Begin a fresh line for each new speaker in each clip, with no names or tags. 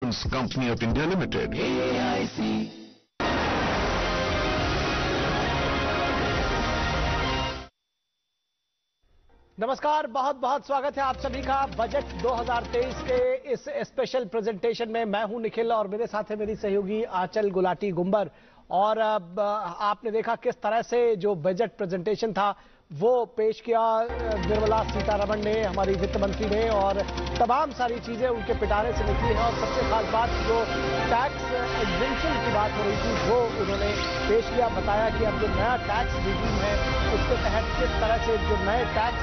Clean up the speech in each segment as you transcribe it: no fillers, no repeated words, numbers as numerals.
Insurance Company of India Limited. AIC.
नमस्कार, बहुत बहुत स्वागत है आप सभी का बजट 2023 के इस स्पेशल प्रेजेंटेशन में। मैं हूं निखिल और मेरे साथ है मेरी सहयोगी आंचल गुलाटी गुंबर। और आपने देखा किस तरह से जो बजट प्रेजेंटेशन था वो पेश किया निर्मला सीतारमण ने, हमारी वित्त मंत्री ने, और तमाम सारी चीजें उनके पिटारे से निकली हैं। और सबसे खास बात जो टैक्स एग्जेम्पशन की बात हो रही थी वो उन्होंने पेश किया, बताया कि अब जो नया टैक्स रिजीम है उसके तहत किस तरह से जो नए टैक्स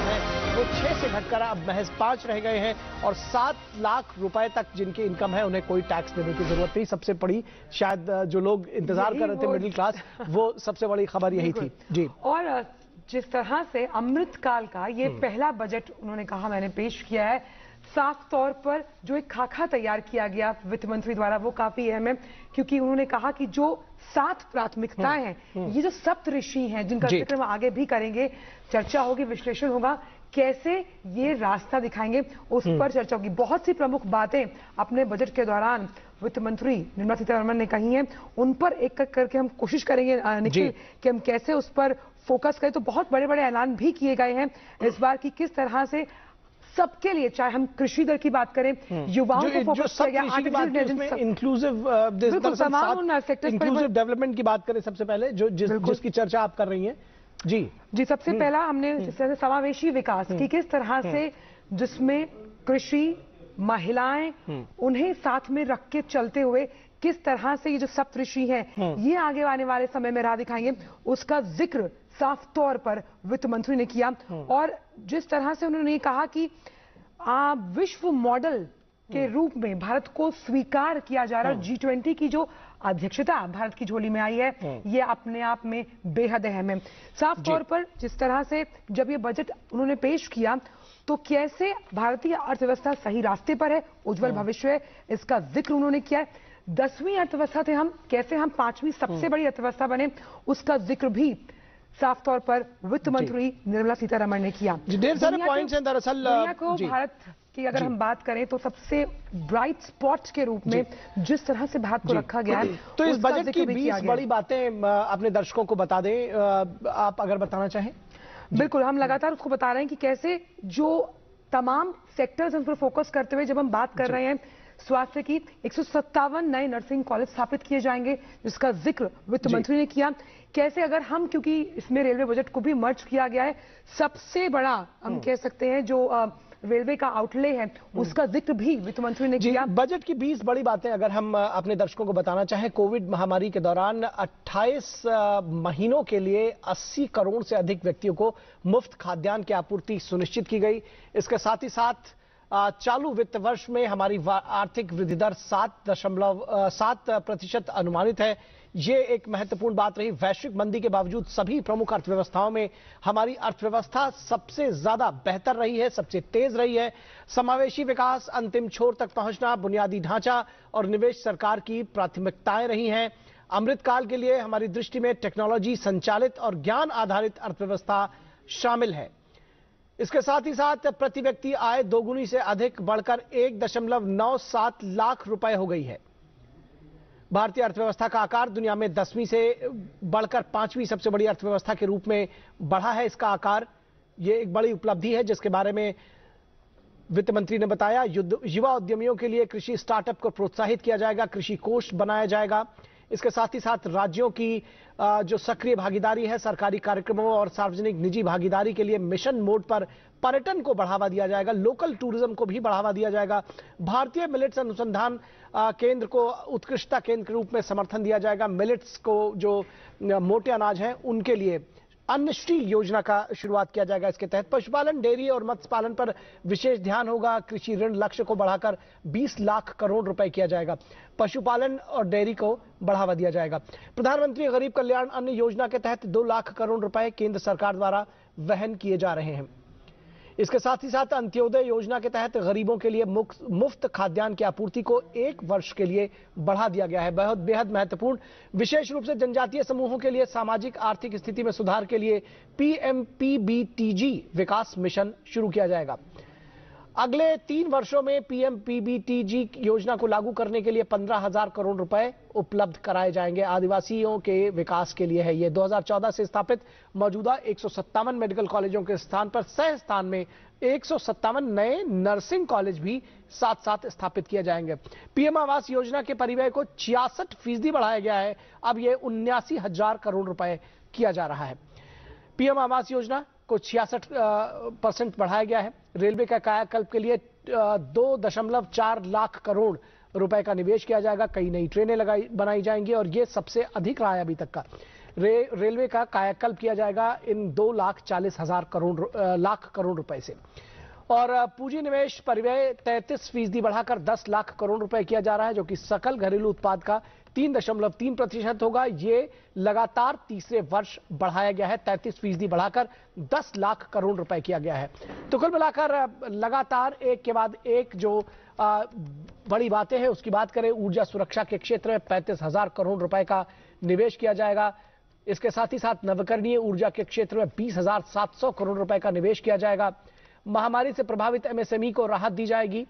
हैं वो 6 से घटकर अब महज 5 रह गए हैं और 7 लाख रुपए तक जिनकी इनकम है उन्हें कोई टैक्स देने की जरूरत नहीं। सबसे बड़ी शायद जो लोग इंतजार कर रहे थे मिडिल क्लास, वो सबसे बड़ी खबर यही थी जी।
और जिस तरह से अमृतकाल का ये पहला बजट उन्होंने कहा मैंने पेश किया है, साफ तौर पर जो एक खाका तैयार किया गया वित्त मंत्री द्वारा वो काफी अहम है, क्योंकि उन्होंने कहा कि जो 7 प्राथमिकताएं हैं, ये जो सप्तऋषि हैं जिनका जिक्र हम आगे भी करेंगे, चर्चा होगी, विश्लेषण होगा, कैसे ये रास्ता दिखाएंगे उस पर चर्चा होगी। बहुत सी प्रमुख बातें अपने बजट के दौरान वित्त मंत्री निर्मला सीतारमण ने कही हैं, उन पर एक करके हम कोशिश करेंगे निखिल कि हम कैसे उस पर फोकस करें। तो बहुत बड़े बड़े ऐलान भी किए गए हैं इस बार की, किस तरह से सबके लिए, चाहे हम कृषि दर की बात करें, युवाओं को फोकस किया गया,
इंक्लूसिव डेवलपमेंट की बात करें सबसे पहले जिसकी चर्चा आप कर रही हैं जी।
सबसे पहला हमने जिस तरह से समावेशी विकास की किस तरह से, जिसमें कृषि, महिलाएं, उन्हें साथ में रख के चलते हुए किस तरह से ये जो सप्तऋषि हैं ये आगे आने वाले समय में राह दिखाएंगे, उसका जिक्र साफ तौर पर वित्त मंत्री ने किया। और जिस तरह से उन्होंने कहा कि विश्व मॉडल के रूप में भारत को स्वीकार किया जा रहा है, G20 की जो अध्यक्षता भारत की झोली में आई है, ये अपने आप में बेहद अहम है। साफ तौर पर जिस तरह से जब ये बजट उन्होंने पेश किया तो कैसे भारतीय अर्थव्यवस्था सही रास्ते पर है, उज्जवल भविष्य है, इसका जिक्र उन्होंने किया है। 10वीं अर्थव्यवस्था थे हम, कैसे हम 5वीं सबसे बड़ी अर्थव्यवस्था बने, उसका जिक्र भी साफ तौर पर वित्त मंत्री निर्मला सीतारमण ने किया।
ढेर सारे पॉइंट्स हैं दरअसल।
दुनिया को भारत की अगर हम बात करें तो सबसे ब्राइट स्पॉट के रूप में जिस तरह से भारत को रखा गया है,
तो इस बजट की 20 बड़ी बातें अपने दर्शकों को बता दें, आप अगर बताना चाहें।
बिल्कुल, हम लगातार उसको बता रहे हैं कि कैसे जो तमाम सेक्टर्स उन पर फोकस करते हुए जब हम बात कर रहे हैं स्वास्थ्य की, 157 नए नर्सिंग कॉलेज स्थापित किए जाएंगे जिसका जिक्र वित्त मंत्री ने किया। कैसे अगर हम, क्योंकि इसमें रेलवे बजट को भी मर्ज किया गया है, सबसे बड़ा हम कह सकते हैं जो रेलवे का आउटले है उसका जिक्र भी वित्त मंत्री ने किया।
बजट की 20 बड़ी बातें अगर हम अपने दर्शकों को बताना चाहें, कोविड महामारी के दौरान 28 महीनों के लिए 80 करोड़ से अधिक व्यक्तियों को मुफ्त खाद्यान्न की आपूर्ति सुनिश्चित की गई। इसके साथ ही साथ चालू वित्त वर्ष में हमारी आर्थिक वृद्धि दर 7.7% अनुमानित है। ये एक महत्वपूर्ण बात रही। वैश्विक मंदी के बावजूद सभी प्रमुख अर्थव्यवस्थाओं में हमारी अर्थव्यवस्था सबसे ज्यादा बेहतर रही है, सबसे तेज रही है। समावेशी विकास, अंतिम छोर तक पहुंचना, बुनियादी ढांचा और निवेश सरकार की प्राथमिकताएं रही हैं। अमृतकाल के लिए हमारी दृष्टि में टेक्नोलॉजी संचालित और ज्ञान आधारित अर्थव्यवस्था शामिल है। इसके साथ ही साथ प्रति व्यक्ति आय दोगुनी से अधिक बढ़कर 1.97 लाख रुपए हो गई है। भारतीय अर्थव्यवस्था का आकार दुनिया में 10वीं से बढ़कर 5वीं सबसे बड़ी अर्थव्यवस्था के रूप में बढ़ा है। इसका आकार, ये एक बड़ी उपलब्धि है जिसके बारे में वित्त मंत्री ने बताया। युवा उद्यमियों के लिए कृषि स्टार्टअप को प्रोत्साहित किया जाएगा, कृषि कोष बनाया जाएगा। इसके साथ ही साथ राज्यों की जो सक्रिय भागीदारी है सरकारी कार्यक्रमों और सार्वजनिक निजी भागीदारी के लिए मिशन मोड पर पर्यटन को बढ़ावा दिया जाएगा, लोकल टूरिज्म को भी बढ़ावा दिया जाएगा। भारतीय मिलेट्स अनुसंधान केंद्र को उत्कृष्टता केंद्र के रूप में समर्थन दिया जाएगा। मिलेट्स को जो मोटे अनाज हैं उनके लिए अन्नश्री योजना का शुरुआत किया जाएगा। इसके तहत पशुपालन, डेयरी और मत्स्य पालन पर विशेष ध्यान होगा। कृषि ऋण लक्ष्य को बढ़ाकर 20 लाख करोड़ रुपए किया जाएगा। पशुपालन और डेयरी को बढ़ावा दिया जाएगा। प्रधानमंत्री गरीब कल्याण अन्न योजना के तहत 2 लाख करोड़ रुपए केंद्र सरकार द्वारा वहन किए जा रहे हैं। इसके साथ ही साथ अंत्योदय योजना के तहत गरीबों के लिए मुफ्त खाद्यान्न की आपूर्ति को 1 वर्ष के लिए बढ़ा दिया गया है। बहुत बेहद महत्वपूर्ण, विशेष रूप से जनजातीय समूहों के लिए सामाजिक आर्थिक स्थिति में सुधार के लिए PMPBTG विकास मिशन शुरू किया जाएगा। अगले 3 वर्षों में पीएम पीबीटीजी योजना को लागू करने के लिए 15,000 करोड़ रुपए उपलब्ध कराए जाएंगे। आदिवासियों के विकास के लिए है ये। 2014 से स्थापित मौजूदा 157 मेडिकल कॉलेजों के स्थान पर सह स्थान में 157 नए नर्सिंग कॉलेज भी साथ साथ स्थापित किए जाएंगे। पीएम आवास योजना के परिव्यय को 66% बढ़ाया गया है। अब ये 79,000 करोड़ रुपए किया जा रहा है। पीएम आवास योजना को 66% बढ़ाया गया है। रेलवे का कायाकल्प के लिए 2.4 लाख करोड़ रुपए का निवेश किया जाएगा। कई नई ट्रेनें बनाई जाएंगी और ये सबसे अधिक रहा है अभी तक का। रेलवे का कायाकल्प किया जाएगा इन 2,40,000 लाख करोड़ रुपए से। और पूंजी निवेश परिव्यय 33% बढ़ाकर 10 लाख करोड़ रुपए किया जा रहा है, जो कि सकल घरेलू उत्पाद का 3.3% होगा। ये लगातार तीसरे वर्ष बढ़ाया गया है। 33% बढ़ाकर 10 लाख करोड़ रुपए किया गया है। तो कुल मिलाकर लगातार एक के बाद एक जो बड़ी बातें हैं उसकी बात करें। ऊर्जा सुरक्षा के क्षेत्र में 35,000 करोड़ रुपए का निवेश किया जाएगा। इसके साथ ही साथ नवीकरणीय ऊर्जा के क्षेत्र में 20,700 करोड़ रुपए का निवेश किया जाएगा। महामारी से प्रभावित एमएसएमई को राहत दी जाएगी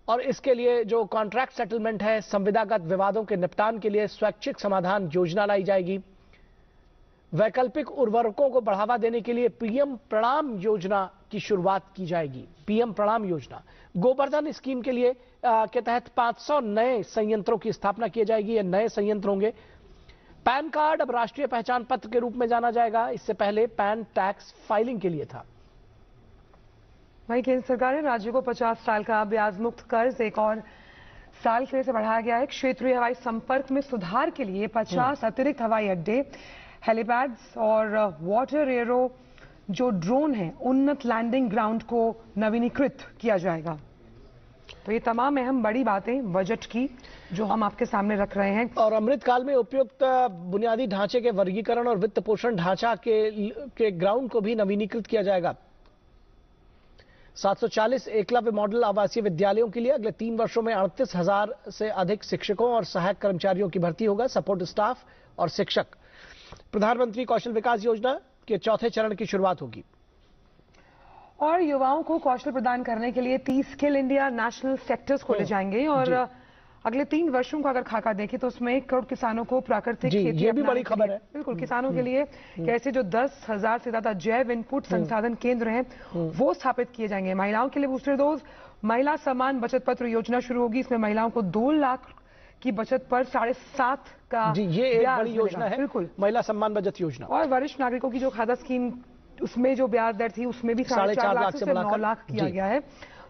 और इसके लिए जो कॉन्ट्रैक्ट सेटलमेंट है, संविदागत विवादों के निपटान के लिए स्वैच्छिक समाधान योजना लाई जाएगी। वैकल्पिक उर्वरकों को बढ़ावा देने के लिए पीएम प्रणाम योजना की शुरुआत की जाएगी। पीएम प्रणाम योजना गोवर्धन स्कीम के लिए के तहत 500 नए संयंत्रों की स्थापना की जाएगी। ये नए संयंत्र होंगे। पैन कार्ड अब राष्ट्रीय पहचान पत्र के रूप में जाना जाएगा। इससे पहले पैन टैक्स फाइलिंग के लिए था।
वहीं केंद्र सरकार ने राज्यों को 50 साल का ब्याज मुक्त कर्ज एक और साल के लिए से बढ़ाया गया है। क्षेत्रीय हवाई संपर्क में सुधार के लिए 50 अतिरिक्त हवाई अड्डे, हेलीपैड्स और वाटर एरो जो ड्रोन है, उन्नत लैंडिंग ग्राउंड को नवीनीकृत किया जाएगा। तो ये तमाम अहम बड़ी बातें बजट की जो हम आपके सामने रख रहे हैं।
और अमृतकाल में उपयुक्त बुनियादी ढांचे के वर्गीकरण और वित्त पोषण ढांचा के ग्राउंड को भी नवीनीकृत किया जाएगा। 740 एकलव्य मॉडल आवासीय विद्यालयों के लिए अगले 3 वर्षों में 38,000 से अधिक शिक्षकों और सहायक कर्मचारियों की भर्ती होगा। सपोर्ट स्टाफ और शिक्षक। प्रधानमंत्री कौशल विकास योजना के चौथे चरण की शुरुआत होगी।
और युवाओं को कौशल प्रदान करने के लिए 30 स्किल इंडिया नेशनल सेक्टर्स खोले जाएंगे। और अगले 3 वर्षों का अगर खाका देखें तो उसमें 1 करोड़ किसानों को प्राकृतिक खेती,
ये भी बड़ी खबर है।
बिल्कुल, किसानों के लिए कैसे जो 10,000 से ज्यादा जैव इनपुट संसाधन केंद्र हैं वो स्थापित किए जाएंगे। महिलाओं के लिए बूस्टर डोज महिला सम्मान बचत पत्र योजना शुरू होगी। इसमें महिलाओं को 2 लाख की बचत पर 7.5 का
ये एक बड़ी योजना है।
बिल्कुल,
महिला सम्मान बचत योजना।
और वरिष्ठ नागरिकों की जो खाता स्कीम उसमें जो ब्याज दर थी उसमें भी 4.5 लाख से 9 लाख किया गया है।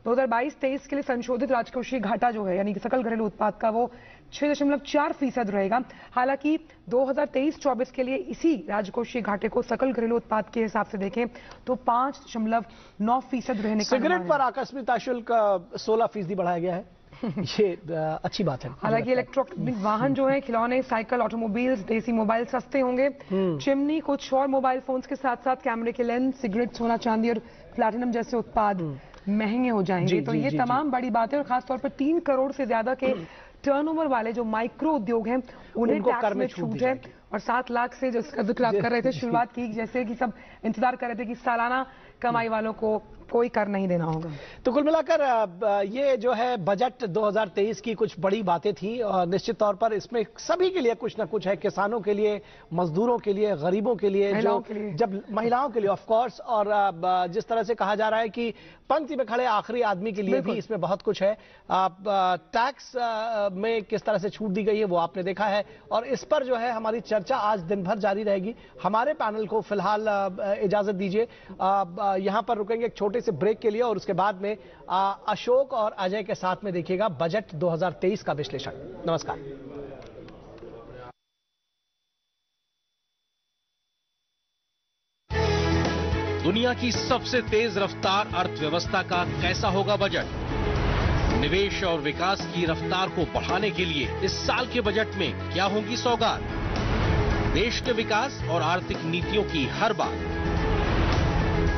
2022-23 के लिए संशोधित राजकोषीय घाटा जो है यानी कि सकल घरेलू उत्पाद का वो 6.4% रहेगा। हालांकि 2023-24 के लिए इसी राजकोषीय घाटे को सकल घरेलू उत्पाद के हिसाब से देखें तो 5.9% रहने का।
सिगरेट पर आकस्मिकता शुल्क 16% बढ़ाया गया है। ये अच्छी बात है।
हालांकि इलेक्ट्रॉनिक वाहन जो है, खिलौने, साइकिल, ऑटोमोबाइल्स, देसी मोबाइल सस्ते होंगे। चिमनी, कुछ और मोबाइल फोन्स के साथ साथ कैमरे के लेंस, सिगरेट, सोना चांदी और प्लैटिनम जैसे उत्पाद महंगे हो जाएंगे। तो ये तमाम बड़ी बातें और खासतौर पर 3 करोड़ से ज्यादा के टर्नओवर वाले जो माइक्रो उद्योग हैं उन्हें टैक्स में छूट है। और 7 लाख से जिसका जिक्र आप कर रहे थे शुरुआत की, जैसे कि सब इंतजार कर रहे थे कि सालाना कमाई वालों को कोई कर नहीं देना होगा।
तो कुल मिलाकर ये जो है बजट 2023 की कुछ बड़ी बातें थी और निश्चित तौर पर इसमें सभी के लिए कुछ ना कुछ है। किसानों के लिए, मजदूरों के लिए, गरीबों के लिए, जब महिलाओं के लिए ऑफ कोर्स, और जिस तरह से कहा जा रहा है कि पंक्ति में खड़े आखिरी आदमी के लिए भी इसमें बहुत कुछ है। टैक्स में किस तरह से छूट दी गई है वो आपने देखा है और इस पर जो है हमारी चर्चा आज दिन भर जारी रहेगी। हमारे पैनल को फिलहाल इजाजत दीजिए, यहां पर रुकेंगे एक छोटे से ब्रेक के लिए और उसके बाद में अशोक और अजय के साथ में देखिएगा बजट 2023 का विश्लेषण। नमस्कार।
दुनिया की सबसे तेज रफ्तार अर्थव्यवस्था का कैसा होगा बजट? निवेश और विकास की रफ्तार को बढ़ाने के लिए इस साल के बजट में क्या होंगी सौगात? देश के विकास और आर्थिक नीतियों की हर बात।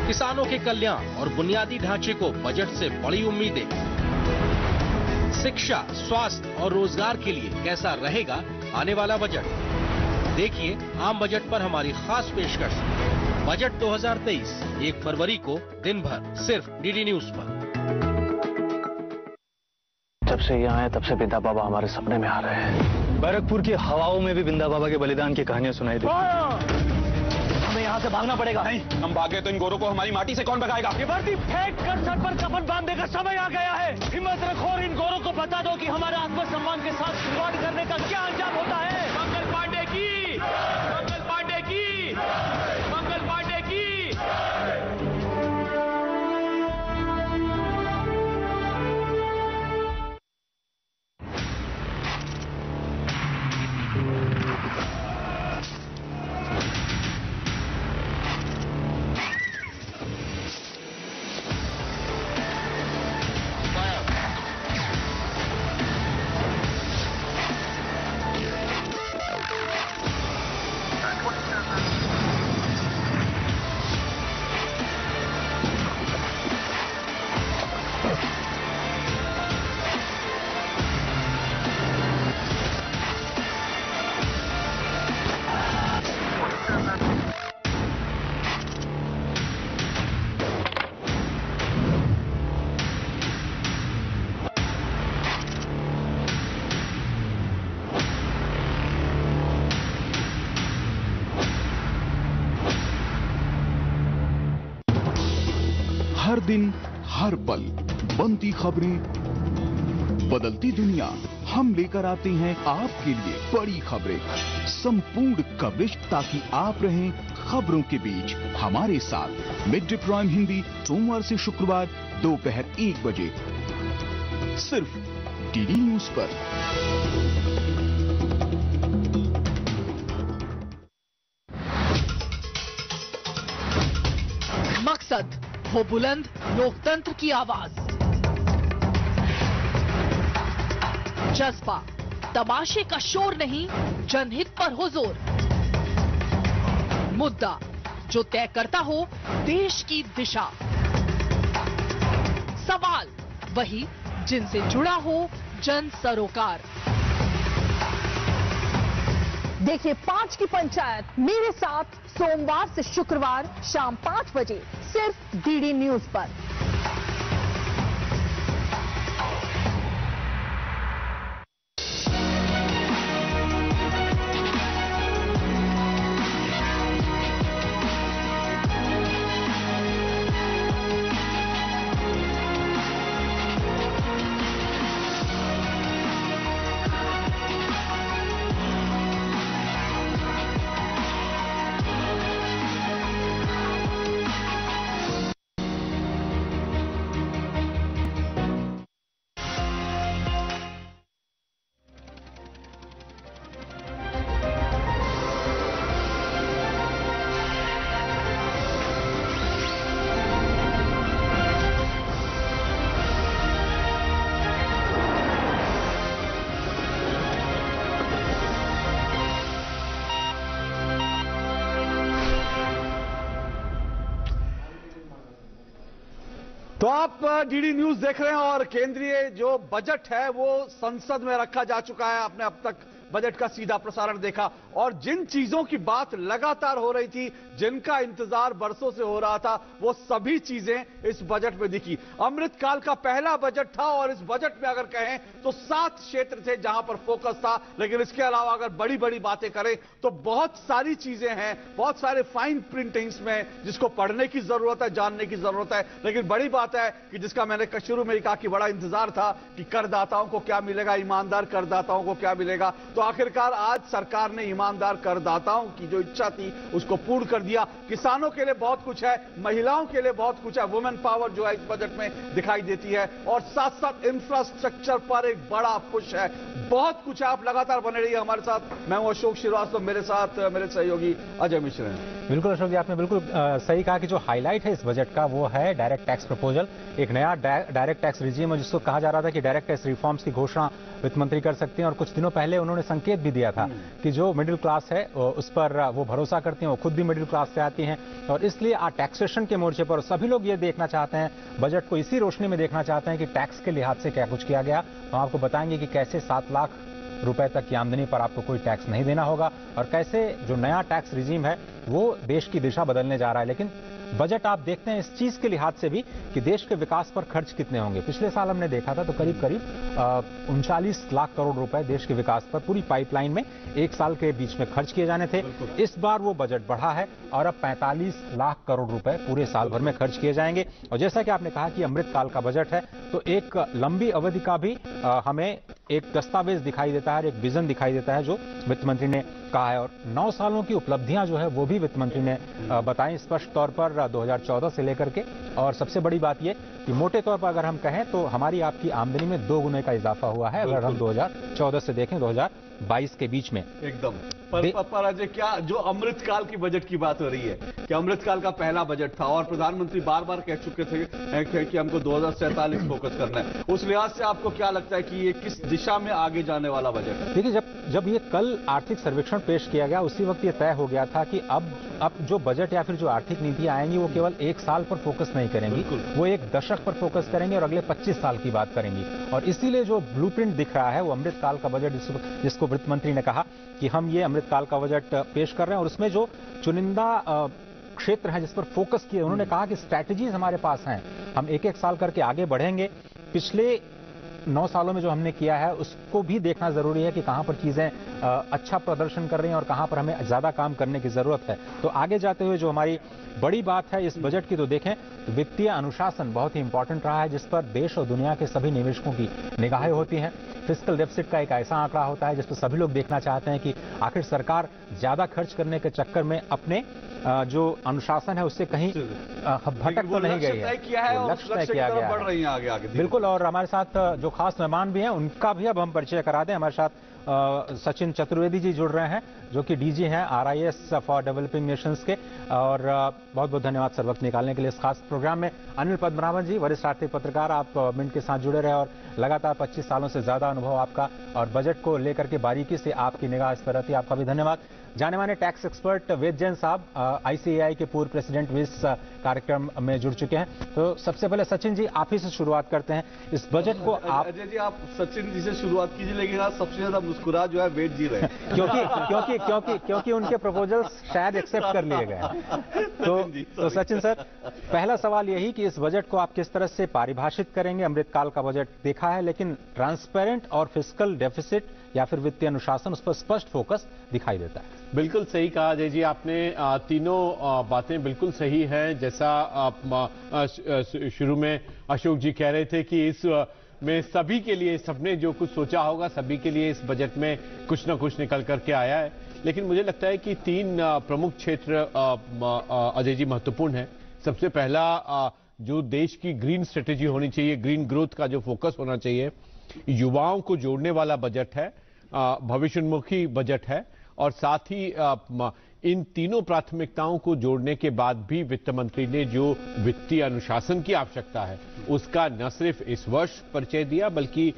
किसानों के कल्याण और बुनियादी ढांचे को बजट से बड़ी उम्मीदें। शिक्षा, स्वास्थ्य और रोजगार के लिए कैसा रहेगा आने वाला बजट? देखिए आम बजट पर हमारी खास पेशकश। बजट 2023 1 फरवरी को दिन भर सिर्फ डीडी न्यूज पर।
जब से यहाँ आए तब से बिंदा बाबा हमारे सपने में आ रहे हैं। बैरकपुर की हवाओं में भी बिंदा बाबा के बलिदान की कहानियां सुनाई दी। हमें यहाँ से भागना पड़ेगा। नहीं, हम भागे तो इन गोरों को हमारी माटी से कौन भगाएगा? ये वर्दी फेंक कर सर पर कफन बांधने का समय आ गया है। हिम्मत रखो और इन गोरों को बता दो कि हमारे आत्मसम्मान के साथ खिलवाड़ करने का क्या अंजाम होता है। मंगल पांडे की, मंगल पांडे की, मंगल पांडे की।
हर दिन हर पल बनती खबरें, बदलती दुनिया, हम लेकर आते हैं आपके लिए बड़ी खबरें, संपूर्ण कवरेज ताकि आप रहें खबरों के बीच हमारे साथ। मिड डे प्राइम हिंदी सोमवार से शुक्रवार दोपहर 1 बजे सिर्फ डीडी न्यूज पर।
मकसद हो बुलंद लोकतंत्र की आवाज, जज्बा तमाशे का शोर नहीं, जनहित पर हो जोर, मुद्दा जो तय करता हो देश की दिशा, सवाल वही जिनसे जुड़ा हो जन सरोकार। देखिए 5 की पंचायत मेरे साथ सोमवार से शुक्रवार शाम 5 बजे सिर्फ डीडी न्यूज पर।
तो आप डीडी न्यूज देख रहे हैं और केंद्रीय जो बजट है वो संसद में रखा जा चुका है। आपने अब तक बजट का सीधा प्रसारण देखा और जिन चीजों की बात लगातार हो रही थी, जिनका इंतजार बरसों से हो रहा था, वो सभी चीजें इस बजट में दिखी। अमृतकाल का पहला बजट था और इस बजट में अगर कहें तो 7 क्षेत्र थे जहां पर फोकस था, लेकिन इसके अलावा अगर बड़ी बड़ी बातें करें तो बहुत सारी चीजें हैं, बहुत सारे फाइन प्रिंटिंग्स में जिसको पढ़ने की जरूरत है, जानने की जरूरत है। लेकिन बड़ी बात है कि जिसका मैंने शुरू में ही कहा कि बड़ा इंतजार था कि करदाताओं को क्या मिलेगा, ईमानदार करदाताओं को क्या मिलेगा। तो आखिरकार आज सरकार ने ईमानदार करदाताओं की जो इच्छा थी उसको पूर्ण कर दिया। किसानों के लिए बहुत कुछ है, महिलाओं के लिए बहुत कुछ है, वुमेन पावर जो है इस बजट में दिखाई देती है और साथ साथ इंफ्रास्ट्रक्चर पर एक बड़ा पुश है। बहुत कुछ है, आप लगातार बने रहिए हमारे साथ। मैं हूं अशोक श्रीवास्तव, मेरे साथ मेरे सहयोगी अजय मिश्र हैं।
बिल्कुल अशोक जी, आपने बिल्कुल सही कहा कि जो हाईलाइट है इस बजट का वो है डायरेक्ट टैक्स प्रपोजल। एक नया डायरेक्ट टैक्स रिजीम है जिसको कहा जा रहा था कि डायरेक्ट टैक्स रिफॉर्म्स की घोषणा वित्त मंत्री कर सकते हैं और कुछ दिनों पहले उन्होंने संकेत भी दिया था कि जो मिडिल क्लास है उस पर वो भरोसा करती हैं, वो खुद भी मिडिल क्लास से आती हैं और इसलिए आज टैक्सेशन के मोर्चे पर सभी लोग ये देखना चाहते हैं, बजट को इसी रोशनी में देखना चाहते हैं कि टैक्स के लिहाज से क्या कुछ किया गया। हम आपको बताएंगे कि कैसे 7 लाख रुपए तक की आमदनी पर आपको कोई टैक्स नहीं देना होगा, और कैसे जो नया टैक्स रिजीम है वो देश की दिशा बदलने जा रहा है। लेकिन बजट आप देखते हैं इस चीज के लिहाज से भी कि देश के विकास पर खर्च कितने होंगे। पिछले साल हमने देखा था तो करीब 39 लाख करोड़ रुपए देश के विकास पर पूरी पाइपलाइन में एक साल के बीच में खर्च किए जाने थे। इस बार वो बजट बढ़ा है और अब 45 लाख करोड़ रुपए पूरे साल भर में खर्च किए जाएंगे। और जैसा कि आपने कहा कि अमृत काल का बजट है तो एक लंबी अवधि का भी हमें एक दस्तावेज दिखाई देता है, एक विजन दिखाई देता है जो वित्त मंत्री ने कहा है। और 9 सालों की उपलब्धियां जो है वो भी वित्त मंत्री ने बताई स्पष्ट तौर पर 2014 से लेकर के। और सबसे बड़ी बात यह कि मोटे तौर पर अगर हम कहें तो हमारी आपकी आमदनी में 2 गुने का इजाफा हुआ है अगर हम 2014 से देखें 2022 के बीच में एकदम।
पर अजय, क्या जो अमृतकाल की बजट की बात हो रही है कि अमृतकाल का पहला बजट था और प्रधानमंत्री बार बार कह चुके थे कि हमको 2047 फोकस करना है, उस लिहाज से आपको क्या लगता है कि ये किस दिशा में आगे जाने वाला बजट है?
देखिए, जब ये कल आर्थिक सर्वेक्षण पेश किया गया उसी वक्त ये तय हो गया था कि अब जो बजट या फिर जो आर्थिक नीतियां आएंगी वो केवल एक साल पर फोकस नहीं करेंगी, वो एक दशक पर फोकस करेंगे और अगले 25 साल की बात करेंगी। और इसीलिए जो ब्लूप्रिंट दिख रहा है वो अमृतकाल का बजट, जिसको वित्त मंत्री ने कहा कि हम ये अमृतकाल का बजट पेश कर रहे हैं और उसमें जो चुनिंदा क्षेत्र है जिस पर फोकस किए, उन्होंने कहा कि स्ट्रैटेजीज हमारे पास हैं, हम एक एक साल करके आगे बढ़ेंगे। पिछले 9 सालों में जो हमने किया है उसको भी देखना जरूरी है कि कहां पर चीजें अच्छा प्रदर्शन कर रही हैं और कहां पर हमें ज्यादा काम करने की जरूरत है। तो आगे जाते हुए जो हमारी बड़ी बात है इस बजट की तो देखें तो वित्तीय अनुशासन बहुत ही इंपॉर्टेंट रहा है जिस पर देश और दुनिया के सभी निवेशकों की निगाहें होती हैं। फिस्कल डेफिसिट का एक ऐसा आंकड़ा होता है जिस पर सभी लोग देखना चाहते हैं कि आखिर सरकार ज्यादा खर्च करने के चक्कर में अपने जो अनुशासन है उससे कहीं भटक तो नहीं गई है, लक्ष्य तय किया गया है। बिल्कुल। और हमारे साथ जो खास मेहमान भी हैं उनका भी अब हम परिचय करा दें। हमारे साथ सचिन चतुर्वेदी जी जुड़ रहे हैं जो कि डीजी हैं RIS फॉर डेवलपिंग नेशंस के, और बहुत बहुत धन्यवाद सर वक्त निकालने के लिए इस खास प्रोग्राम में। अनिल पद्मनाभन जी, वरिष्ठ आर्थिक पत्रकार, आप मिंट के साथ जुड़े रहे और लगातार 25 सालों से ज्यादा अनुभव आपका और बजट को लेकर के बारीकी से आपकी निगाह इस पर रहती है, आपका भी धन्यवाद। जाने माने टैक्स एक्सपर्ट वेद जैन साहब ICAI के पूर्व प्रेसिडेंट भी इस कार्यक्रम में जुड़ चुके हैं। तो सबसे पहले सचिन जी आप ही से शुरुआत करते हैं इस बजट को। आप
अजय जी, आप सचिन जी से शुरुआत कीजिए, लेकिन आज सबसे ज्यादा मुस्कुरा जो है वेद जी रहे
क्योंकि उनके प्रपोजल्स शायद एक्सेप्ट कर लिए गए। तो सचिन सर, पहला सवाल यही कि इस बजट को आप किस तरह से परिभाषित करेंगे। अमृतकाल का बजट देखा है लेकिन ट्रांसपेरेंट और फिस्कल डेफिसिट या फिर वित्तीय अनुशासन उस पर स्पष्ट फोकस दिखाई देता है।
बिल्कुल सही कहा अजय जी आपने, तीनों बातें बिल्कुल सही हैं। जैसा शुरू में अशोक जी कह रहे थे कि इस में सभी के लिए सबने जो कुछ सोचा होगा सभी के लिए इस बजट में कुछ ना कुछ निकल करके आया है। लेकिन मुझे लगता है कि 3 प्रमुख क्षेत्र अजय जी महत्वपूर्ण है। सबसे पहला जो देश की ग्रीन स्ट्रेटेजी होनी चाहिए, ग्रीन ग्रोथ का जो फोकस होना चाहिए, युवाओं को जोड़ने वाला बजट है, भविष्योन्मुखी बजट है, और साथ ही इन तीनों प्राथमिकताओं को जोड़ने के बाद भी वित्त मंत्री ने जो वित्तीय अनुशासन की आवश्यकता है उसका न सिर्फ इस वर्ष परिचय दिया बल्कि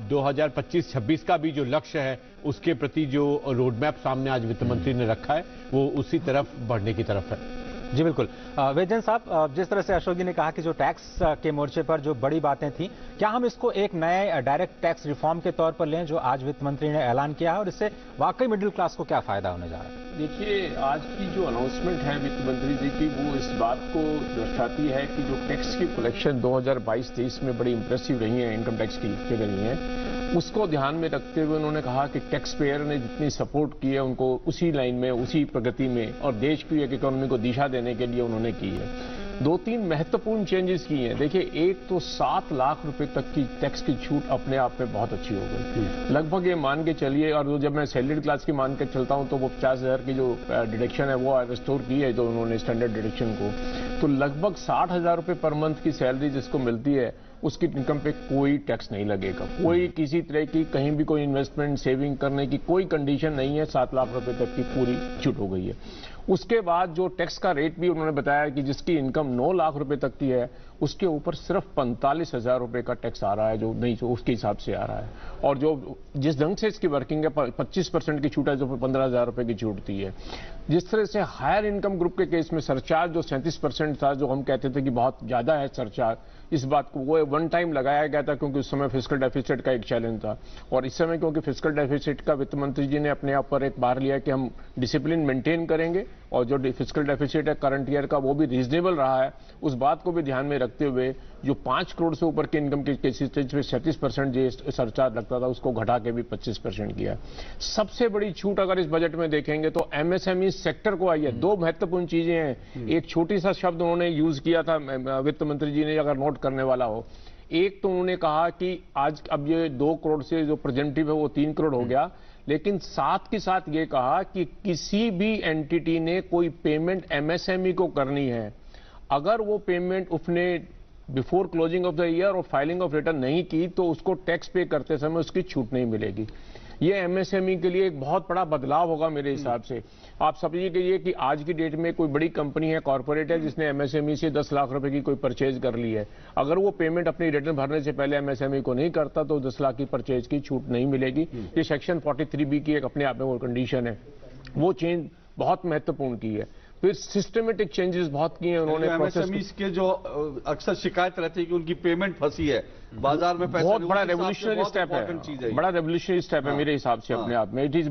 2025-26 का भी जो लक्ष्य है उसके प्रति जो रोडमैप सामने आज वित्त मंत्री ने रखा है वो उसी तरफ बढ़ने की तरफ है।
जी बिल्कुल। वेदन साहब, जिस तरह से अशोक जी ने कहा कि जो टैक्स के मोर्चे पर जो बड़ी बातें थी, क्या हम इसको एक नए डायरेक्ट टैक्स रिफॉर्म के तौर पर लें जो आज वित्त मंत्री ने ऐलान किया है और इससे वाकई मिडिल क्लास को क्या फायदा होने जा रहा है?
देखिए, आज की जो अनाउंसमेंट है वित्त मंत्री जी की वो इस बात को दर्शाती है कि जो टैक्स की कलेक्शन 2022-23 में बड़ी इंप्रेसिव रही है, इनकम टैक्स की फिगर रही है, उसको ध्यान में रखते हुए उन्होंने कहा कि टैक्स पेयर ने जितनी सपोर्ट की है उनको उसी लाइन में, उसी प्रगति में और देश की एक इकोनॉमी को दिशा देने के लिए उन्होंने की है। 2-3 महत्वपूर्ण चेंजेस की हैं। देखिए, एक तो 7 लाख रुपए तक की टैक्स की छूट अपने आप में बहुत अच्छी हो गई। लगभग ये मान के चलिए, और जब मैं सैलरीड क्लास की मान के चलता हूं तो वो 50,000 की जो डिडक्शन है वो रिस्टोर की है, जो उन्होंने स्टैंडर्ड डिडक्शन को, तो लगभग 60,000 रुपए पर मंथ की सैलरी जिसको मिलती है उसकी इनकम पे कोई टैक्स नहीं लगेगा। कोई किसी तरह की कहीं भी कोई इन्वेस्टमेंट सेविंग करने की कोई कंडीशन नहीं है। 7 लाख रुपए तक की पूरी छूट हो गई है। उसके बाद जो टैक्स का रेट भी उन्होंने बताया कि जिसकी इनकम 9 लाख रुपए तक की है उसके ऊपर सिर्फ 45,000 रुपए का टैक्स आ रहा है, जो नहीं जो उसके हिसाब से आ रहा है। और जो जिस ढंग से इसकी वर्किंग है 25% की छूट है जो 15,000 रुपए की छूट दी है। जिस तरह से हायर इनकम ग्रुप के केस में सरचार्ज जो 37% था, जो हम कहते थे कि बहुत ज्यादा है सरचार्ज, इस बात को वो वन टाइम लगाया गया था क्योंकि उस समय फिस्कल डेफिसिट का एक चैलेंज था। और इस समय क्योंकि फिस्कल डेफिसिट का वित्त मंत्री जी ने अपने आप पर एक बार लिया कि हम डिसिप्लिन मेंटेन करेंगे और जो फिस्कल डेफिसिट है करंट ईयर का वो भी रीजनेबल रहा है, उस बात को भी ध्यान में रखते हुए जो 5 करोड़ से ऊपर के इनकम के स्टेज पे 36% जो सरचार्ज लगता था उसको घटा के भी 25% किया। सबसे बड़ी छूट अगर इस बजट में देखेंगे तो एमएसएमई सेक्टर को आई है। दो महत्वपूर्ण चीजें हैं। एक छोटी सा शब्द उन्होंने यूज किया था वित्त मंत्री जी ने, अगर नोट करने वाला हो, एक तो उन्होंने कहा कि आज अब ये 2 करोड़ से जो प्रेजेंटिव है वो 3 करोड़ हो गया, लेकिन साथ के साथ ये कहा कि किसी भी एंटिटी ने कोई पेमेंट एमएसएमई को करनी है, अगर वो पेमेंट उसने before closing of the year और फाइलिंग ऑफ रिटर्न नहीं की तो उसको टैक्स पे करते समय उसकी छूट नहीं मिलेगी। ये एमएसएमई के लिए एक बहुत बड़ा बदलाव होगा मेरे हिसाब से। आप समझिए कि ये कि आज की डेट में कोई बड़ी कंपनी है, कॉर्पोरेट है, जिसने एमएसएमई से 10 लाख रुपए की कोई परचेज कर ली है, अगर वो पेमेंट अपनी रिटर्न भरने से पहले एमएसएमई को नहीं करता तो 10 लाख की परचेज की छूट नहीं मिलेगी। ये सेक्शन 43B की एक अपने आप में वो कंडीशन है, वो चेंज बहुत महत्वपूर्ण की है। फिर सिस्टमेटिक चेंजेस बहुत किए हैं उन्होंने।
एमएसएमईज के जो अक्सर शिकायत रहती है कि उनकी पेमेंट फंसी है बाजार में, पैसे
बहुत बड़ा रेवोल्यूशनरी स्टेप है, बड़ा रेवोल्यूशनरी स्टेप है मेरे हिसाब से अपने आप में। इट इज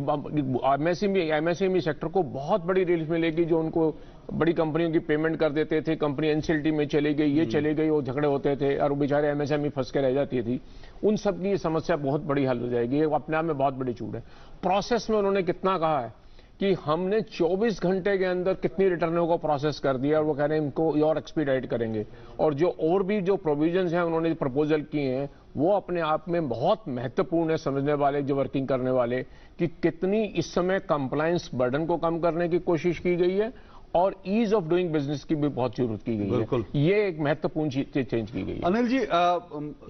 एमएसएमई सेक्टर को बहुत बड़ी रिलीफ मिलेगी। जो उनको बड़ी कंपनियों की पेमेंट कर देते थे, कंपनी एनसीएलटी में चली गई, ये चले गई, वो झगड़े होते थे और बेचारे एमएसएमई फंस के रह जाती थी, उन सब की ये समस्या बहुत बड़ी हल हो जाएगी। ये अपने आप में बहुत बड़ी छूट है। प्रोसेस में उन्होंने कितना कहा है कि हमने 24 घंटे के अंदर कितनी रिटर्नों को प्रोसेस कर दिया और वो कह रहे हैं इनको और एक्सपीडाइट करेंगे। और भी जो प्रोविजंस हैं उन्होंने प्रपोजल किए हैं वो अपने आप में बहुत महत्वपूर्ण है समझने वाले, जो वर्किंग करने वाले, कि कितनी इस समय कंप्लायंस बर्डन को कम करने की कोशिश की गई है और ईज ऑफ डूइंग बिजनेस की भी बहुत जरूरत की गई है। ये एक महत्वपूर्ण चीज चेंज की गई है।
अनिल जी,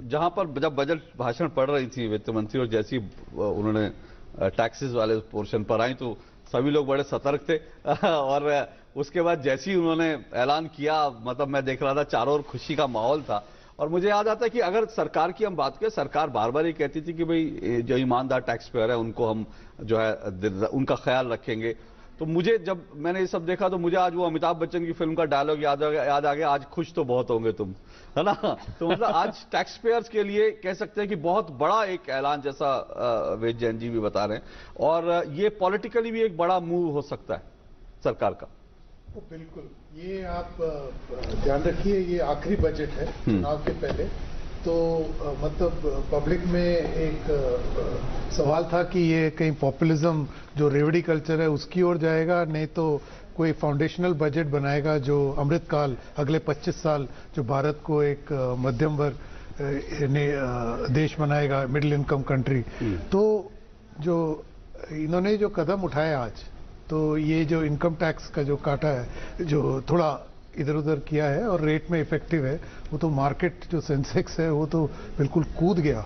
जहां पर जब बजट भाषण पढ़ रही थी वित्त मंत्री और जैसी उन्होंने टैक्सेस वाले पोर्शन पर आई तो सभी लोग बड़े सतर्क थे और उसके बाद जैसे ही उन्होंने ऐलान किया, मतलब मैं देख रहा था चारों ओर खुशी का माहौल था। और मुझे याद आता है कि अगर सरकार की हम बात करें, सरकार बार बार ये कहती थी कि भाई जो ईमानदार टैक्स पेयर है उनको हम जो है उनका ख्याल रखेंगे। तो मुझे जब मैंने ये सब देखा तो मुझे आज वो अमिताभ बच्चन की फिल्म का डायलॉग याद आ गया, आज खुश तो बहुत होंगे तुम, है ना। तो मतलब आज टैक्स पेयर्स के लिए कह सकते हैं कि बहुत बड़ा एक ऐलान, जैसा वेद जैन जी भी बता रहे हैं, और ये पॉलिटिकली भी एक बड़ा मूव हो सकता है सरकार का।
बिल्कुल, ये आप ध्यान रखिए, ये आखिरी बजट है चुनाव के पहले, तो मतलब पब्लिक में एक सवाल था कि ये कहीं पॉपुलिज्म जो रेवड़ी कल्चर है उसकी ओर जाएगा, नहीं तो कोई फाउंडेशनल बजट बनाएगा जो अमृतकाल अगले 25 साल जो भारत को एक मध्यम वर्ग देश बनाएगा, मिडिल इनकम कंट्री। तो जो इन्होंने जो कदम उठाया आज, तो ये जो इनकम टैक्स का जो काटा है, जो थोड़ा इधर उधर किया है और रेट में इफेक्टिव है, वो तो मार्केट जो सेंसेक्स है वो तो बिल्कुल कूद गया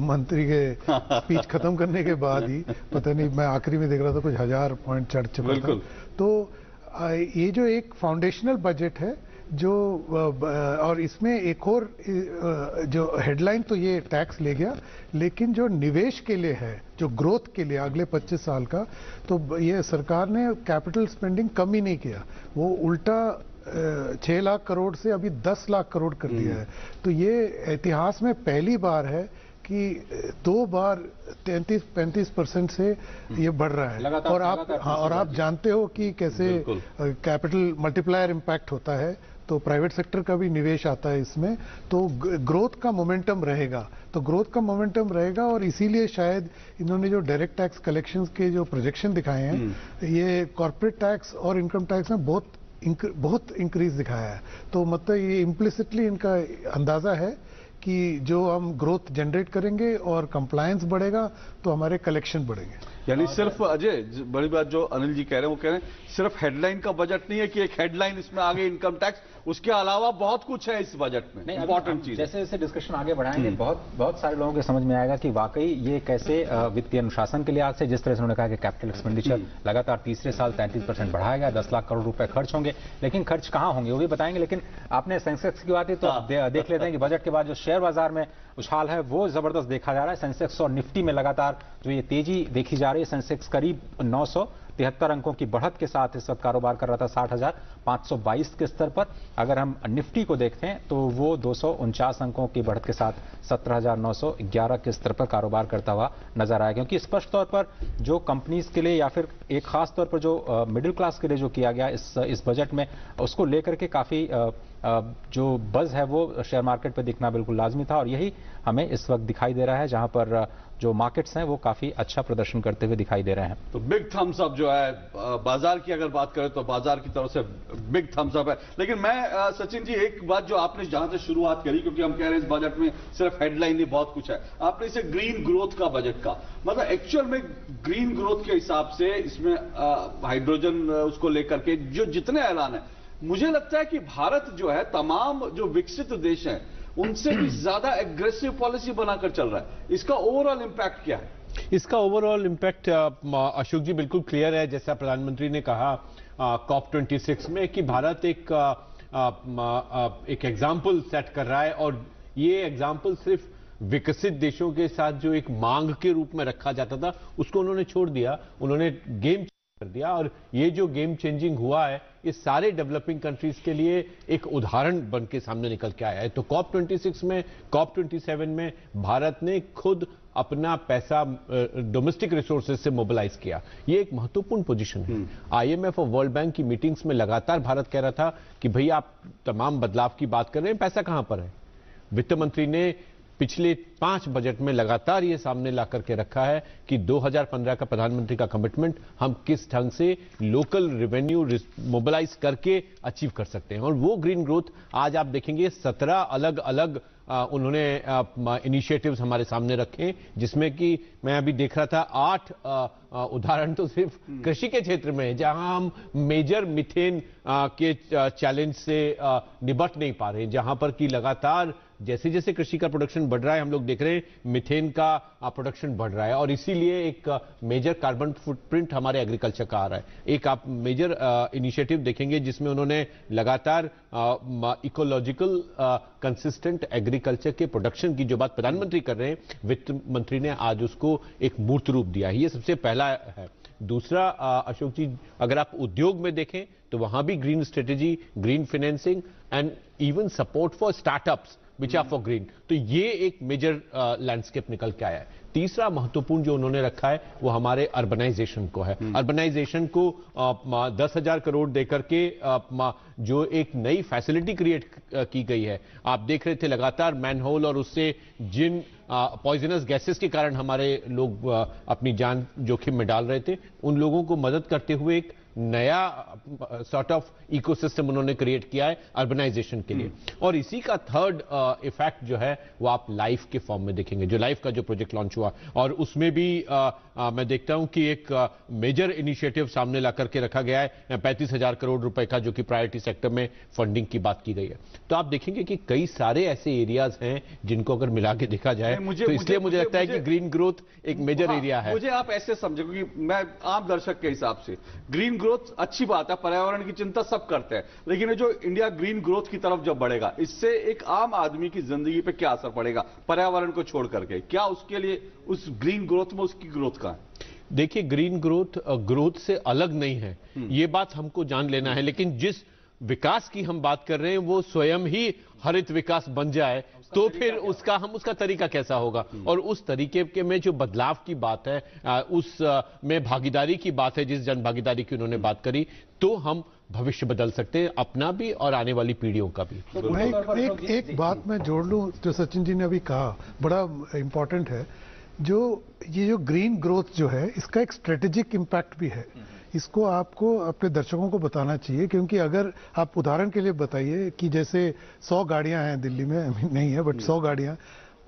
मंत्री के स्पीच खत्म करने के बाद ही। पता नहीं, मैं आखिरी में देख रहा था कुछ 1000 पॉइंट चढ़ चुका था। तो ये जो एक फाउंडेशनल बजट है जो, और इसमें एक और जो हेडलाइन तो ये टैक्स ले गया, लेकिन जो निवेश के लिए है, जो ग्रोथ के लिए अगले 25 साल का, तो ये सरकार ने कैपिटल स्पेंडिंग कम ही नहीं किया, वो उल्टा 6 लाख करोड़ से अभी 10 लाख करोड़ कर दिया है। तो ये इतिहास में पहली बार है कि 2 बार 33-35% से ये बढ़ रहा है। और आप जानते हो कि कैसे कैपिटल मल्टीप्लायर इम्पैक्ट होता है, तो प्राइवेट सेक्टर का भी निवेश आता है इसमें, तो ग्रोथ का मोमेंटम रहेगा, तो ग्रोथ का मोमेंटम रहेगा। और इसीलिए शायद इन्होंने जो डायरेक्ट टैक्स कलेक्शंस के जो प्रोजेक्शन दिखाए हैं, ये कॉर्पोरेट टैक्स और इनकम टैक्स में बहुत इंक्रीज दिखाया है। तो मतलब ये इम्प्लिसिटली इनका अंदाजा है कि जो हम ग्रोथ जनरेट करेंगे और कंप्लायंस बढ़ेगा तो हमारे कलेक्शन बढ़ेंगे।
यानी सिर्फ अजय, बड़ी बात जो अनिल जी कह रहे हैं, वो कह रहे हैं सिर्फ हेडलाइन का बजट नहीं है कि एक हेडलाइन इसमें आगे इनकम टैक्स, उसके अलावा बहुत कुछ है इस बजट में इंपॉर्टेंट चीज।
जैसे जैसे डिस्कशन आगे बढ़ाएंगे बहुत सारे लोगों के समझ में आएगा कि वाकई ये कैसे वित्तीय अनुशासन के लिहाज से, जिस तरह से उन्होंने कहा कि कैपिटल एक्सपेंडिचर लगातार तीसरे साल 33% बढ़ाया गया, 10 लाख करोड़ रुपए खर्च होंगे, लेकिन खर्च कहां होंगे वो भी बताएंगे। लेकिन आपने सेंसेक्स की बात है तो देख लेते हैं कि बजट के बाद जो शेयर बाजार में उछाल है वो जबरदस्त देखा जा रहा है। सेंसेक्स और निफ्टी में लगातार जो ये तेजी देखी जा रही है, सेंसेक्स करीब 900, 73 अंकों की बढ़त के साथ इस वक्त कारोबार कर रहा था 60,522 के स्तर पर। अगर हम निफ्टी को देखते हैं तो वो 249 अंकों की बढ़त के साथ 17,911 के स्तर पर कारोबार करता हुआ नजर आया। क्योंकि स्पष्ट तौर पर जो कंपनीज के लिए या फिर एक खास तौर पर जो मिडिल क्लास के लिए जो किया गया इस बजट में, उसको लेकर के काफी जो बज है वो शेयर मार्केट पर दिखना बिल्कुल लाजमी था, और यही हमें इस वक्त दिखाई दे रहा है, जहां पर जो मार्केट्स हैं वो काफी अच्छा प्रदर्शन करते हुए दिखाई दे रहे हैं।
तो बिग थम्स अप जो है, बाजार की अगर बात करें तो बाजार की तरफ से बिग थम्स अप है। लेकिन मैं सचिन जी, एक बात जो आपने जहां से शुरुआत करी, क्योंकि हम कह रहे हैं इस बजट में सिर्फ हेडलाइन नहीं, बहुत कुछ है, आपने इसे ग्रीन ग्रोथ का बजट का, मतलब एक्चुअल में ग्रीन ग्रोथ के हिसाब से इसमें हाइड्रोजन उसको लेकर के जो जितने ऐलान है, मुझे लगता है कि भारत जो है तमाम जो विकसित देश हैं उनसे भी ज्यादा एग्रेसिव पॉलिसी बनाकर चल रहा है। इसका ओवरऑल इंपैक्ट क्या है?
इसका ओवरऑल इंपैक्ट अशोक जी बिल्कुल क्लियर है। जैसा प्रधानमंत्री ने कहा COP26 में कि भारत एक एग्जाम्पल सेट कर रहा है, और ये एग्जाम्पल सिर्फ विकसित देशों के साथ जो एक मांग के रूप में रखा जाता था उसको उन्होंने छोड़ दिया, उन्होंने गेम कर दिया, और ये जो गेम चेंजिंग हुआ है इस सारे डेवलपिंग कंट्रीज के लिए एक उदाहरण बन के सामने निकल के आया है। तो COP26 में, COP27 में भारत ने खुद अपना पैसा डोमेस्टिक रिसोर्सेज से मोबिलाइज किया। ये एक महत्वपूर्ण पोजीशन है। IMF और वर्ल्ड बैंक की मीटिंग्स में लगातार भारत कह रहा था कि भाई आप तमाम बदलाव की बात कर रहे हैं, पैसा कहां पर है? वित्त मंत्री ने पिछले 5 बजट में लगातार ये सामने ला करके रखा है कि 2015 का प्रधानमंत्री का कमिटमेंट हम किस ढंग से लोकल रेवेन्यू मोबिलाइज करके अचीव कर सकते हैं। और वो ग्रीन ग्रोथ आज आप देखेंगे 17 अलग अलग उन्होंने इनिशिएटिव्स हमारे सामने रखे, जिसमें कि मैं अभी देख रहा था 8 उदाहरण तो सिर्फ कृषि के क्षेत्र में है, जहां हम मेजर मीथेन के चैलेंज से निपट नहीं पा रहे हैं, जहां पर कि लगातार जैसे जैसे कृषि का प्रोडक्शन बढ़ रहा है हम लोग देख रहे हैं मीथेन का प्रोडक्शन बढ़ रहा है, और इसीलिए एक मेजर कार्बन फुटप्रिंट हमारे एग्रीकल्चर का आ रहा है। एक आप मेजर इनिशिएटिव देखेंगे जिसमें उन्होंने लगातार इकोलॉजिकल कंसिस्टेंट एग्रीकल्चर के प्रोडक्शन की जो बात प्रधानमंत्री कर रहे हैं, वित्त मंत्री ने आज उसको एक मूर्त रूप दिया है। ये सबसे पहला है। दूसरा अशोक जी, अगर आप उद्योग में देखें तो वहां भी green strategy, green financing and even support for startups which are for green, तो ये एक मेजर लैंडस्केप निकल के आया है। तीसरा महत्वपूर्ण जो उन्होंने रखा है वो हमारे अर्बनाइजेशन को है। अर्बनाइजेशन को 10,000 करोड़ देकर के जो एक नई फैसिलिटी क्रिएट की गई है। आप देख रहे थे लगातार मैनहोल और उससे जिन पॉइजनस गैसेस के कारण हमारे लोग अपनी जान जोखिम में डाल रहे थे, उन लोगों को मदद करते हुए एक नया सॉर्ट ऑफ इकोसिस्टम उन्होंने क्रिएट किया है अर्बनाइजेशन के लिए। और इसी का थर्ड इफेक्ट जो है वो आप लाइफ के फॉर्म में देखेंगे, जो लाइफ का जो प्रोजेक्ट लॉन्च हुआ, और उसमें भी मैं देखता हूं कि एक मेजर इनिशिएटिव सामने ला करके रखा गया है 35,000 करोड़ रुपए का, जो कि प्रायोरिटी सेक्टर में फंडिंग की बात की गई है। तो आप देखेंगे कि कई सारे ऐसे एरियाज हैं जिनको अगर मिला के देखा जाए तो इसलिए मुझे लगता है कि ग्रीन ग्रोथ एक मेजर एरिया है।
मुझे आप ऐसे समझे, क्योंकि मैं आम दर्शक के हिसाब से ग्रीन ग्रोथ अच्छी बात है, पर्यावरण की चिंता सब करते हैं, लेकिन ये जो इंडिया ग्रीन ग्रोथ की तरफ जब बढ़ेगा, इससे एक आम आदमी की जिंदगी पे क्या असर पड़ेगा पर्यावरण को छोड़ करके? क्या उसके लिए उस ग्रीन ग्रोथ में उसकी ग्रोथ का है?
देखिए, ग्रीन ग्रोथ से अलग नहीं है, ये बात हमको जान लेना है। लेकिन जिस विकास की हम बात कर रहे हैं वो स्वयं ही हरित विकास बन जाए तो फिर उसका तरीका कैसा होगा? और उस तरीके के में जो बदलाव की बात है, उस में भागीदारी की बात है, जिस जन भागीदारी की उन्होंने बात करी, तो हम भविष्य बदल सकते हैं, अपना भी और आने वाली पीढ़ियों का भी।
एक बात मैं जोड़ लूं, जो सचिन जी ने अभी कहा बड़ा इंपॉर्टेंट है। ये जो ग्रीन ग्रोथ जो है, इसका एक स्ट्रेटेजिक इंपैक्ट भी है। इसको आपको अपने दर्शकों को बताना चाहिए, क्योंकि अगर आप उदाहरण के लिए बताइए कि जैसे 100 गाड़ियां हैं दिल्ली में, नहीं है बट 100 गाड़ियां,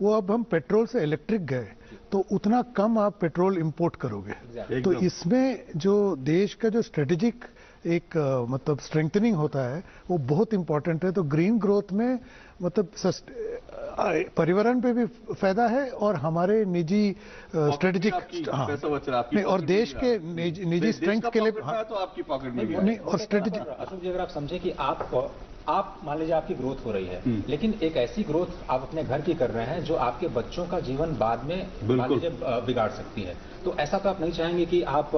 वो अब हम पेट्रोल से इलेक्ट्रिक गए तो उतना कम आप पेट्रोल इंपोर्ट करोगे। तो इसमें जो देश का जो स्ट्रेटेजिक एक मतलब स्ट्रेंथनिंग होता है वो बहुत इंपॉर्टेंट है। तो ग्रीन ग्रोथ में मतलब पर्यावरण पे भी फायदा है और हमारे निजी स्ट्रेटेजिक नहीं, और देश के निजी स्ट्रेंथ के लिए
तो आपकी पॉकेट में
नहीं, और स्ट्रेटेजिक।
अशोक जी, अगर आप समझे कि आप आप मान लीजिए आपकी ग्रोथ हो रही है, लेकिन एक ऐसी ग्रोथ आप अपने घर की कर रहे हैं जो आपके बच्चों का जीवन बाद में मान लीजिए बिगाड़ सकती है। तो ऐसा तो आप नहीं चाहेंगे कि आप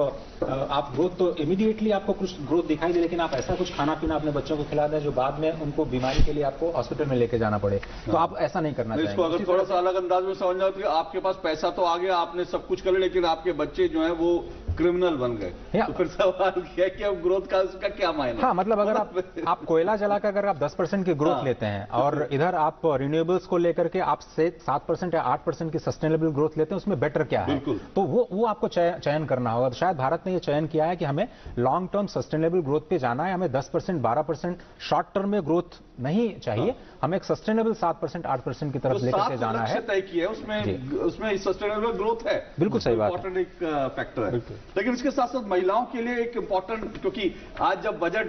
ग्रोथ तो इमीडिएटली आपको कुछ ग्रोथ दिखाई दे, लेकिन आप ऐसा कुछ खाना पीना अपने बच्चों को खिला दें जो बाद में उनको बीमारी के लिए आपको हॉस्पिटल में लेके जाना पड़े। तो आप ऐसा नहीं करना चाहेंगे।
इसको अगर थोड़ा सा अलग अंदाज में समझना हो तो आपके पास पैसा तो आ गया, आपने सब कुछ कर लिया, लेकिन आपके बच्चे जो है वो क्रिमिनल बन गए, तो फिर सवाल क्या कि अब ग्रोथ का उसका क्या मायने?
हाँ, मतलब अगर आप कोयला जलाकर अगर आप 10% की ग्रोथ लेते हैं और इधर आप रिन्यूएबल्स को लेकर के आप 7% या 8% की सस्टेनेबल ग्रोथ लेते हैं, उसमें बेटर क्या है? तो वो आपको चयन करना होगा। शायद भारत ने ये चयन किया है कि हमें लॉन्ग टर्म सस्टेनेबल ग्रोथ पे जाना है, हमें 10% 12% शॉर्ट टर्म में ग्रोथ नहीं चाहिए, हमें एक सस्टेनेबल 7% 8% की तरफ लेकर के जाना है।
तय किया उसमें सस्टेनेबल ग्रोथ है,
बिल्कुल सही बात,
इंपॉर्टेंट एक फैक्टर है। लेकिन इसके साथ साथ महिलाओं के लिए एक इंपॉर्टेंट, क्योंकि आज जब बजट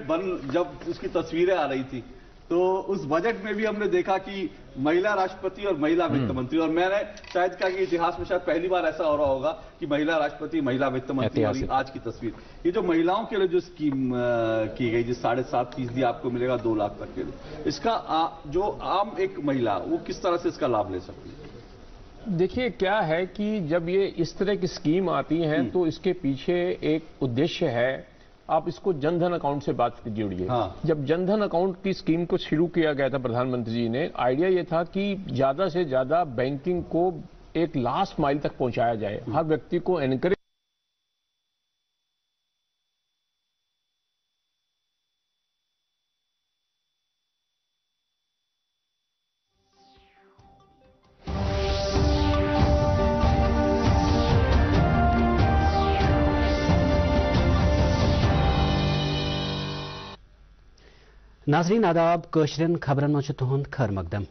जब उसकी तस्वीरें आ रही थी तो उस बजट में भी हमने देखा कि महिला राष्ट्रपति और महिला वित्त मंत्री, और मैंने शायद कहा कि इतिहास में शायद पहली बार ऐसा हो रहा होगा कि महिला राष्ट्रपति महिला वित्त मंत्री, और आज की तस्वीर ये जो महिलाओं के लिए जो स्कीम की गई, जिस 7.5% आपको मिलेगा 2 लाख तक के लिए, इसका जो आम एक महिला वो किस तरह से इसका लाभ ले सकती है?
देखिए क्या है कि जब ये इस तरह की स्कीम आती है तो इसके पीछे एक उद्देश्य है। आप इसको जनधन अकाउंट से बात जोड़िए। जब जनधन अकाउंट की स्कीम को शुरू किया गया था प्रधानमंत्री जी ने, आइडिया ये था कि ज्यादा से ज्यादा बैंकिंग को एक लास्ट माइल तक पहुंचाया जाए, हर व्यक्ति को एनकरेज।
नाजरीन आदाब, कशरन खबरन मज तुहंद खैर मकदम।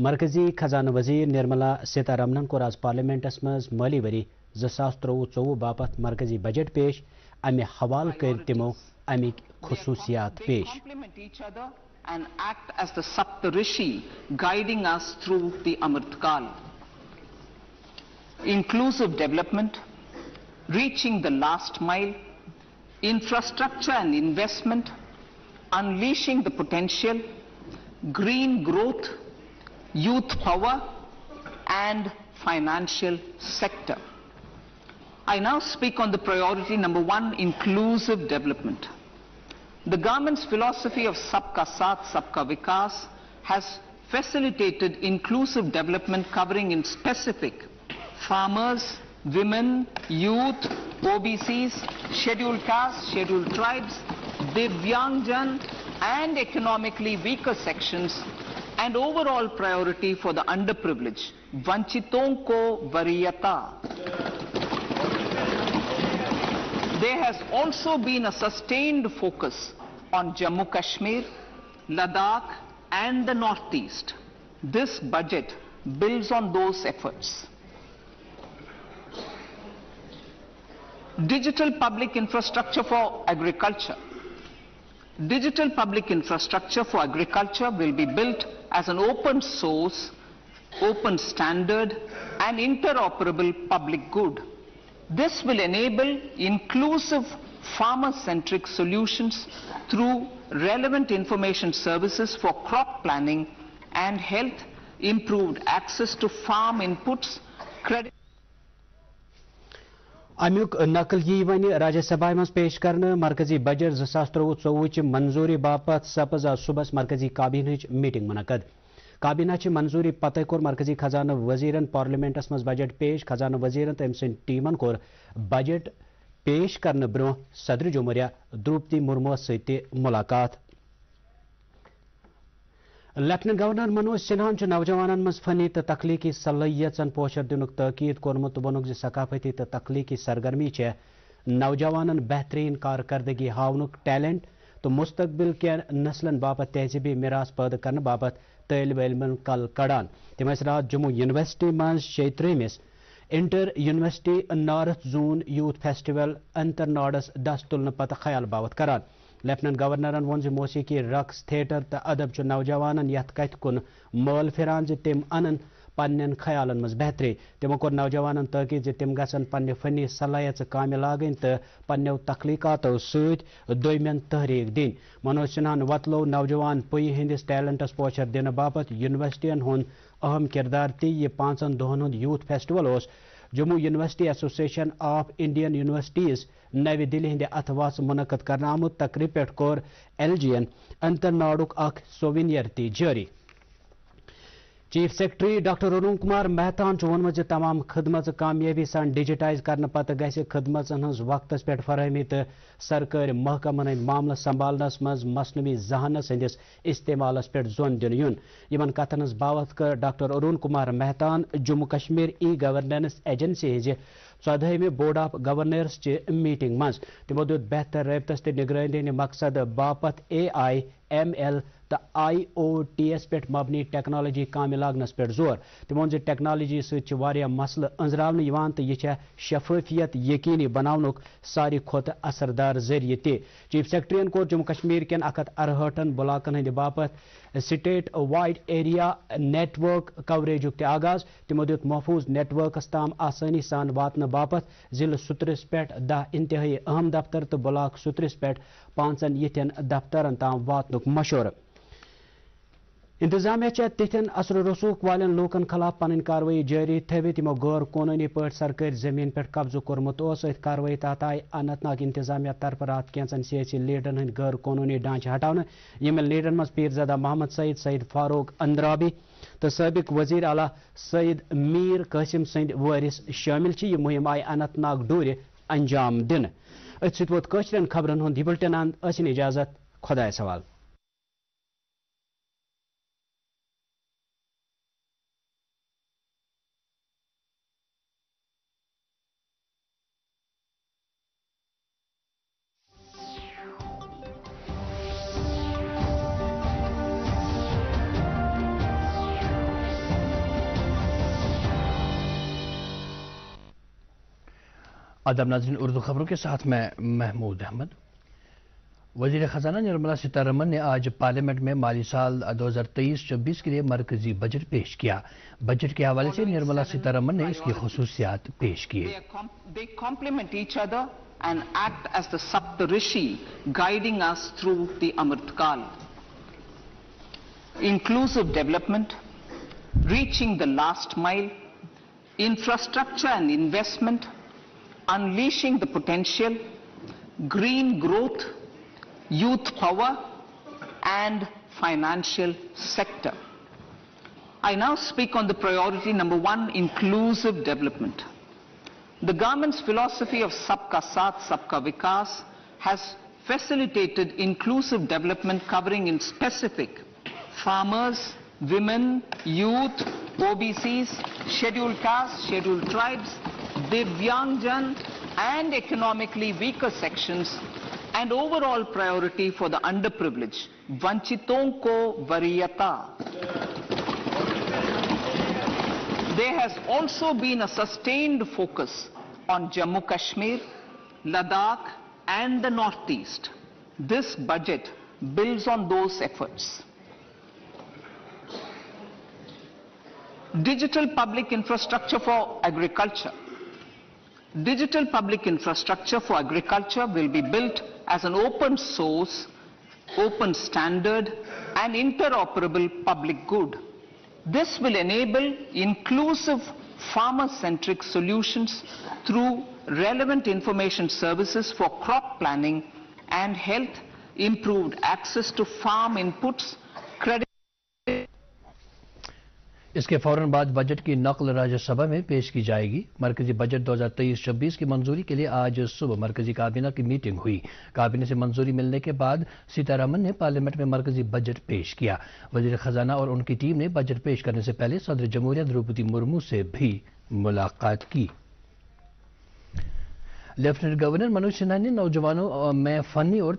मरकजी खजाना वजीर निर्मला सीतारमणन कोर आज पार्लियामेंटस मज माली वरी 2023-24 बापत मरकजी बजट पेश। अमे हवाल कर तिमो अमिक खुसूसियात पेश।
And act as the Saptarishi guiding us through the Amritkal. Inclusive development, reaching the last mile, infrastructure and investment, unleashing the potential, green growth, youth power, and financial sector. I now speak on the priority number 1, inclusive development. The government's philosophy of Sabka Saath, Sabka Vikas has facilitated inclusive development covering in specific farmers, women, youth, OBCs, scheduled castes, scheduled tribes, Divyangjan and economically weaker sections, and overall priority for the underprivileged, Vanchiton ko Variyata. There has also been a sustained focus on Jammu Kashmir, Ladakh and the Northeast. This budget builds on those efforts. Digital public infrastructure for agriculture. Digital public infrastructure for agriculture will be built as an open source, open standard and interoperable public good. This will enable inclusive farmer-centric solutions through relevant information services for crop planning and health, improved access to farm inputs, credit.
अमुक नकल यी one Rajya Sabha मज पेश करने। मरकजी budget 2023-24 मंजूरी बापत सपज आज सुबह मरकजी काबीना मीटिंग मुनकद। काबीना मंजूरी पत कोर मरकजी खजाना वजीरन पार्लियामेंटस मज बजट पेश। खजाना वजीरन तम सिंद टीमन कोर बजट पेश करने ब्रो सदर जुमहूरिया द्रौपदी मुर्मू सत्य मुलाकात। लेफ्टिनेंट गवर्नर मनोज सिन्हान नौजवान मज फनी तो तख्लीकी सलाहियतन पोशर दिन तकीद कोर्मुत वोनुक सकाफती तो तख्लीकी सरगर्मी नौजवान बेहतरीन कारकर्दगी हावनुक टैलेंट तो मुस्तकबिल के नस्लन बाबत तहजीबी मिरास पैदा करने बाबत तालिब इल्मन कल कड़ान। तम रात जम्मू यूनिवर्सिटी मज 36 inter university north zone youth festival अंतर नॉर्डस दस तुलन पत ख्याल बावत करान। लेफ्टिनेंट गवर्नरन वोन मौसीकी रक्स थिएटर तो अदब नौजवान यथ कत कुन मल फिरान तिम अनन पन्न ख्यालन मज बेहतरी तमो कोर नौजवानन तकीद तिम गसन पन्ने फनी सलाहियत कामे लागन तो पन्नो तख्लीकातो सत दोयमन तहरीक दिन मनोज सिन्हान वतलो नौजवान पुई हिंदिस टैलेंटस पोचर दिन बापत यूनिवर्सिटियन हुन अहम किरदार ती ये 5 दोहन हुंद यूथ फेस्टिवल ओस Jammu university association of Indian universities नवी दिल्ली हिंदे अथवास मुनक़द करना आमुद तकरीब पे कोर एलजीएन अंतरनाडुक अख सोविनियर ती जारी chief secretary doctor Arun Kumar मेहतान वोनमुत तमाम खदमत कामयाबी सान डिजिटाइज करने पत गैस खदमतन हज वक्तस पे फरहमी तो सरकारी महकमन मामल संभालनस मज मसनवी जहानस हंदिस इस्तेमालस पे जोन दिन यून यमन कथन हज बावत कर डॉक्टर अरुण कुमार मेहतान Jammu Kashmir e governance agency हज 14 बोर्ड ऑफ गवर्नर्स चे मीटिंग मज तमो दुत बेहतर रबतस ते निगरानी मकसद बापत AIML तो IOTS पे मबनी टेक्नोलॉजी काम लागनस पे जोर तमो टेक्नोलॉजी सत्य मसल अंजरावन तो यह शफाफियत यकीनी बनावनुक सारी खोत असरदार जरिए ते चीफ सेक्रेटरीन कोर जम्मू कश्मीर केन 168 ब्लॉकन हंद बापत state wide area network coverage ते आगाज तमो दुत महफूज नेटवर्कस ताम आसानी सान वातन बापत जिले सुत्रिस पे 10 इंतहाई अहम दफ्तर तो ब्लॉक सुत्रिस पे 5 यिथन दफ्तरन ताम वातनुक मशवरा इंतजामिया तिथन असर रसूख वालन लोकन खिलाफ पन कार्रवाई जारी थवित यमो गैर कानूनी पे सरकारी जमीन पे कब्जो कोरमुत कार्रवाई तहत आय अनंतनाग इंतजामिया तरफ रात कैंसन सियासी लीडरन हंद गैर कानूनी ढांचे हटाने यम लीडरन मज पीरजादा मोहम्मद सईद फारूक अंद्राबी तो सबक वजीर आला सईद मीर कासिम सद वारिस शामिल यह मुहिम आय अनंतनाग डोर अंजाम दिन अथ वोत कशरन खबरन हुंद यह बुलेटिन अंद इजाजत खुदा सवाल।
आदाब नाज़रीन, उर्दू खबरों के साथ मैं महमूद अहमद। वज़ीर ख़जाना निर्मला सीतारमन ने आज पार्लियामेंट में माली साल 2023-24 के लिए मरकजी बजट पेश किया। बजट के हवाले से निर्मला सीतारमन ने इसकी खुसूसियात पेश किए।
They complement each other and act as the Saptarishi guiding us through the Amrit Kal. Inclusive development, reaching the last mile, infrastructure and investment, unleashing the potential, green growth, youth power and financial sector. I now speak on the priority number 1, inclusive development. The government's philosophy of Sabka Saath, Sabka Vikas has facilitated inclusive development covering in specific farmers, women, youth, OBCs, scheduled castes, scheduled tribes, Divyangjan and economically weaker sections, and overall priority for the underprivileged, Vanchiton ko Variyata. There has also been a sustained focus on Jammu Kashmir, Ladakh and the Northeast. This budget builds on those efforts. Digital public infrastructure for agriculture. Digital public infrastructure for agriculture will be built as an open source, open standard and interoperable public good. This will enable inclusive farmer-centric solutions through relevant information services for crop planning and health, improved access to farm inputs, credit.
इसके फौरन बाद budget की नकल राज्यसभा में पेश की जाएगी। मरकजी बजट 2023-24 की मंजूरी के लिए आज सुबह मरकजी काबीना की मीटिंग हुई। काबीना से मंजूरी मिलने के बाद सीतारमन ने पार्लियामेंट में मरकजी बजट पेश किया। वजीर खजाना और उनकी टीम ने बजट पेश करने से पहले सदर जमहूरिया द्रौपदी मुर्मू से भी मुलाकात की। लेफ्टिनेंट गवर्नर मनोज सिन्हा ने नौजवानों में फनी और